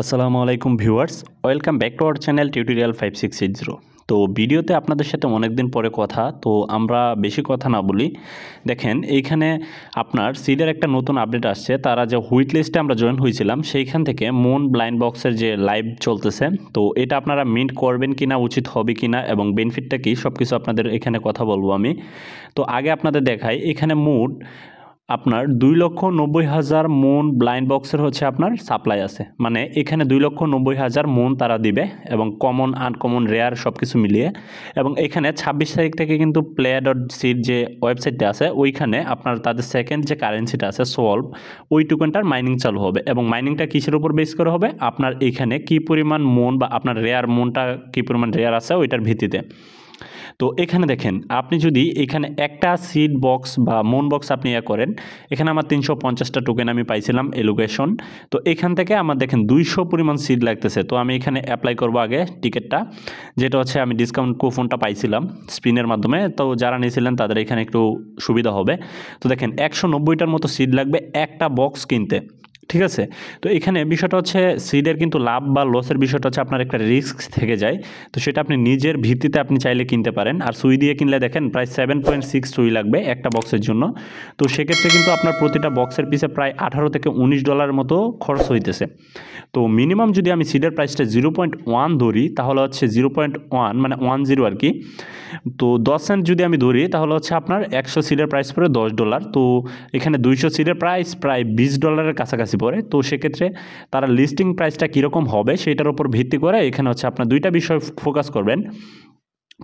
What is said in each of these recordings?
আসসালামু আলাইকুম viewers, welcome back to our channel tutorial 5680। তো ভিডিওতে আপনাদের সাথে অনেক দিন পরে কথা, তো আমরা বেশি কথা না বলি। দেখেন এইখানে আপনার সিডের একটা নতুন আপডেট আসছে। তারা যে হুইট লিস্টে আমরা জয়েন হয়েছিলাম সেইখান থেকে মুন ব্লাইন্ড বক্সের যে লাইভ চলতেছে, তো এটা আপনারা মিন্ট করবেন কিনা, উচিত হবে কিনা এবং বেনিফিটটা কী সব কিছু আপনাদের এখানে কথা বলবো আমি। তো আগে আপনাদের দেখাই, এখানে মুড আপনার 2,90,000 মুন ব্লাইন্ড বক্সের হচ্ছে আপনার সাপ্লাই আছে, মানে এখানে 2,90,000 মুন তারা দিবে এবং কমন আনকমন রেয়ার সব কিছু মিলিয়ে। এবং এখানে 26 তারিখ থেকে কিন্তু play.seed যে ওয়েবসাইটটা আছে ওইখানে আপনার তাদের সেকেন্ড যে কারেন্সিটা আছে সলভ, ওই টোকেনটার মাইনিং চালু হবে। এবং মাইনিংটা কিসের উপর বেস করে হবে, আপনার এখানে কী পরিমাণ মুন বা আপনার রেয়ার মুনটা কী পরিমাণ রেয়ার আছে ওইটার ভিত্তিতে। তো এখানে দেখেন, আপনি যদি এখানে একটা সিড বক্স বা মুন বক্স আপনি করেন, এখানে আমার 350টা টোকেন আমি পাইছিলাম এলোকেশন। তো এখান থেকে আমার দেখেন 200 পরিমাণ সিড লাগতেছে। তো আমি এখানে অ্যাপ্লাই করব আগে টিকিটটা, যেটা হচ্ছে আমি ডিসকাউন্ট কুপনটা পাইছিলাম স্পিনের মাধ্যমে। তো যারা নিয়েছিলেন তাদের এখানে একটু সুবিধা হবে। তো দেখেন 190টার মতো সিড লাগবে একটা বক্স কিনতে, ঠিক আছে। তো এখানে বিষয়টা হচ্ছে সিডের কিন্তু লাভ বা লসের বিষয়টা হচ্ছে আপনার একটা রিস্ক থেকে যায়। তো সেটা আপনি নিজের ভিত্তিতে আপনি চাইলে কিনতে পারেন। আর সুই দিয়ে কিনলে দেখেন প্রায় 7.6 সুই লাগবে একটা বক্সের জন্য। তো সেক্ষেত্রে কিন্তু আপনার প্রতিটা বক্সের পিছে প্রায় $18 থেকে $19 মতো খরচ হইতেছে। তো মিনিমাম যদি আমি সিডের প্রাইসটা 0.1 ধরি তাহলে হচ্ছে 0.1 মানে 10 আর কি। তো 10 সেন্ট যদি আমি ধরি তাহলে হচ্ছে আপনার 100 সিডের প্রাইস পড়ে $10। তো এখানে 200 সিডের প্রাইস প্রায় $20 কাছাকাছি পড়ে। তো সেক্ষেত্রে তারা লিস্টিং প্রাইসটা কীরকম হবে সেটার উপর ভিত্তি করে এখানে হচ্ছে আপনার দুইটা বিষয় ফোকাস করবেন।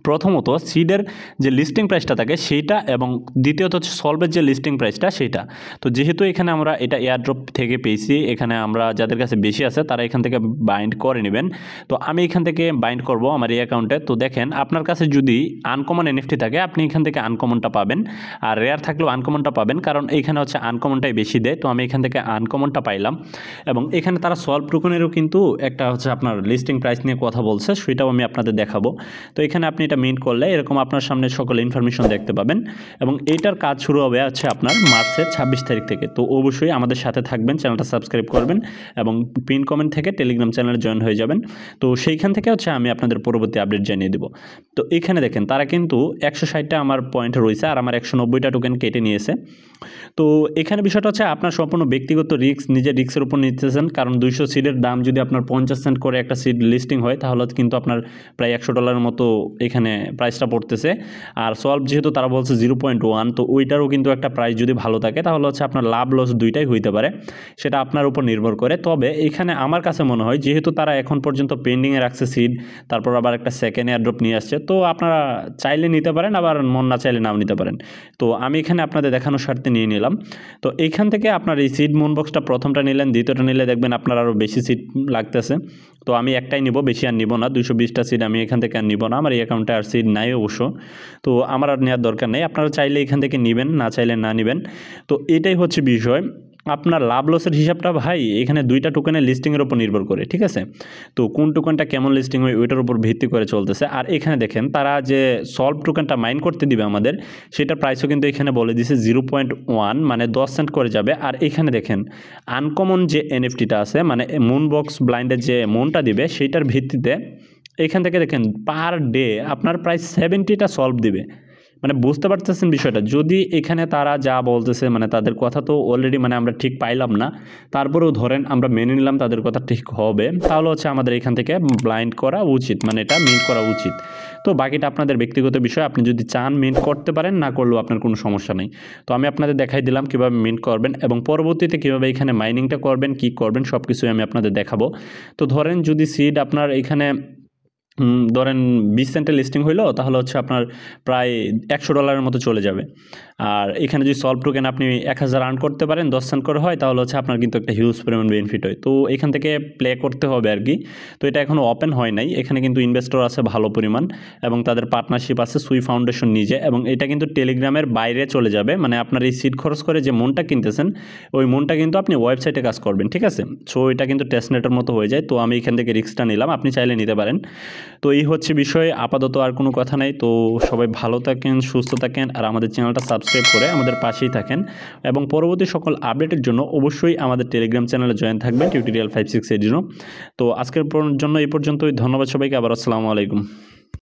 প্রথমত সিডের যে লিস্টিং প্রাইসটা থাকে সেইটা, এবং দ্বিতীয়ত হচ্ছে সলভের যে লিস্টিং প্রাইসটা সেইটা। তো যেহেতু এখানে আমরা এটা এয়ারড্রপ থেকে পেয়েছি, এখানে আমরা যাদের কাছে বেশি আছে তারা এখান থেকে বাইন্ড করে নেবেন। তো আমি এখান থেকে বাইন্ড করব আমার এই অ্যাকাউন্টে। তো দেখেন আপনার কাছে যদি আনকমন এনএফটি থাকে আপনি এখান থেকে আনকমনটা পাবেন, আর রেয়ার থাকলেও আনকমনটা পাবেন, কারণ এইখানে হচ্ছে আনকমনটাই বেশি দেয়। তো আমি এখান থেকে আনকমনটা পাইলাম। এবং এখানে তারা সলভ টোকেনেরও কিন্তু একটা হচ্ছে আপনার লিস্টিং প্রাইস নিয়ে কথা বলছে, সেটাও আমি আপনাদের দেখাবো। তো এখানে আপনি এটা মিন্ট করলে এরকম আপনার সামনে সকল ইনফরমেশন দেখতে পাবেন। এবং এইটার কাজ শুরু হবে হচ্ছে আপনার মার্চের 26 তারিখ থেকে। তো অবশ্যই আমাদের সাথে থাকবেন, চ্যানেলটা সাবস্ক্রাইব করবেন এবং পিন কমেন্ট থেকে টেলিগ্রাম চ্যানেলে জয়েন হয়ে যাবেন। তো সেইখান থেকে হচ্ছে আমি আপনাদের পরবর্তী আপডেট জানিয়ে দেবো। তো এখানে দেখেন তারা কিন্তু 160টা আমার পয়েন্ট রয়েছে আর আমার 190টা টোকেন কেটে নিয়েছে। তো এখানে বিষয়টা হচ্ছে আপনার সম্পূর্ণ ব্যক্তিগত রিস্ক, নিজের রিস্কের উপর নিতেছেন। কারণ 200 সিডের দাম যদি আপনার 50 সেন্ট করে একটা সিড লিস্টিং হয় তাহলে কিন্তু আপনার প্রায় $100 মতো এখানে প্রাইসটা পড়তেছে। আর সলভ যেহেতু তারা বলছে 0.1, তো ওইটারও কিন্তু একটা প্রাইস যদি ভালো থাকে তাহলে হচ্ছে আপনার লাভ লস দুইটাই হইতে পারে, সেটা আপনার উপর নির্ভর করে। তবে এখানে আমার কাছে মনে হয় যেহেতু তারা এখন পর্যন্ত পেন্ডিংয়ে রাখছে সিড, তারপর আবার একটা সেকেন্ড এয়ারড্রপ নিয়ে আসছে, তো আপনারা চাইলে নিতে পারেন, আবার মন না চাইলে নাও নিতে পারেন। তো আমি এখানে আপনাদের দেখানোর স্বার্থে নিয়ে নিলাম। তো এইখান থেকে আপনার এই সিড মুন বক্সটা প্রথমটা নিলেন, দ্বিতীয়টা নিলে দেখবেন আপনার আরও বেশি সিড লাগতেছে। তো আমি একটাই নিব, বেশি আর নিব না। 220টা সিড আমি এখান থেকে আর নিব না, আমার এই অ্যাকাউন্টে আর সিড নাই অবশ্য। তো আমার আর নেওয়ার দরকার নেই, আপনারা চাইলে এখান থেকে নেবেন, না চাইলে না নেবেন। তো এটাই হচ্ছে বিষয়। আপনার লাভ লসের হিসাবটা ভাই এখানে দুইটা টোকেনের লিস্টিংয়ের উপর নির্ভর করে, ঠিক আছে। তো কোন টোকেনটা কেমন লিস্টিং হয় ওইটার উপর ভিত্তি করে চলতেছে। আর এখানে দেখেন তারা যে সলভ টোকেনটা মাইন করতে দিবে আমাদের, সেটার প্রাইসও কিন্তু এখানে বলে দিছে 0.1 মানে 10 সেন্ট করে যাবে। আর এখানে দেখেন আনকমন যে এনএফটিটা আছে, মানে মুন বক্স ব্লাইন্ডের যে মুনটা দিবে সেইটার ভিত্তিতে এখান থেকে দেখেন পার ডে আপনার প্রায় 70টা সলভ দিবে। মানে বুঝতে পারতেছেন বিষয়টা। যদি এখানে তারা যা বলতেছে, মানে তাদের কথা তো অলরেডি মানে আমরা ঠিক পাইলাম না, তারপরেও ধরেন আমরা মেনে নিলাম তাদের কথা ঠিক হবে, তাহলে হচ্ছে আমাদের এখান থেকে ব্লাইন্ড করা উচিত, মানে এটা মিন্ট করা উচিত। তো বাকিটা আপনাদের ব্যক্তিগত বিষয়, আপনি যদি চান মিন্ট করতে পারেন, না করলেও আপনার কোনো সমস্যা নেই। তো আমি আপনাদের দেখাই দিলাম কীভাবে মিন্ট করবেন এবং পরবর্তীতে কীভাবে এখানে মাইনিংটা করবেন, কী করবেন সব কিছুই আমি আপনাদের দেখাবো। তো ধরেন যদি সিড আপনার এখানে ধরেন 20 সেন্টের লিস্টিং হইলো তাহলে হচ্ছে আপনার প্রায় $100 মতো চলে যাবে। আর এখানে যদি সলভ টোকেন আপনি 1000 আর্ন করতে পারেন, 10 সেন্ট করে হয়, তাহলে হচ্ছে আপনার কিন্তু একটা হিউজ পরিমাণ বেনিফিট হয়। তো এখান থেকে প্লে করতে হবে আর কি। তো এটা এখনও ওপেন হয় নাই, এখানে কিন্তু ইনভেস্টর আছে ভালো পরিমাণ এবং তাদের পার্টনারশিপ আছে সুই ফাউন্ডেশন নিজে, এবং এটা কিন্তু টেলিগ্রামের বাইরে চলে যাবে। মানে আপনার এই সিড খরচ করে যে মনটা কিনতেছেন ওই মনটা কিন্তু আপনি ওয়েবসাইটে কাজ করবেন, ঠিক আছে। সো এটা কিন্তু টেস্টনেটের মতো হয়ে যায়। তো আমি এখান থেকে রিস্কটা নিলাম, আপনি চাইলে নিতে পারেন। তো এই হচ্ছে বিষয়, আপাতত আর কোনো কথা নাই। তো সবাই ভালো থাকেন, সুস্থ থাকেন, আর আমাদের চ্যানেলটা সাবস্ক্রাইব করে আমাদের পাশেই থাকেন এবং পরবর্তী সকল আপডেটের জন্য অবশ্যই আমাদের টেলিগ্রাম চ্যানেলে জয়েন থাকবেন টিউটোরিয়াল 5680। তো আজকের জন্য এই পর্যন্তই। ধন্যবাদ সবাইকে, আবার আসসালামু আলাইকুম।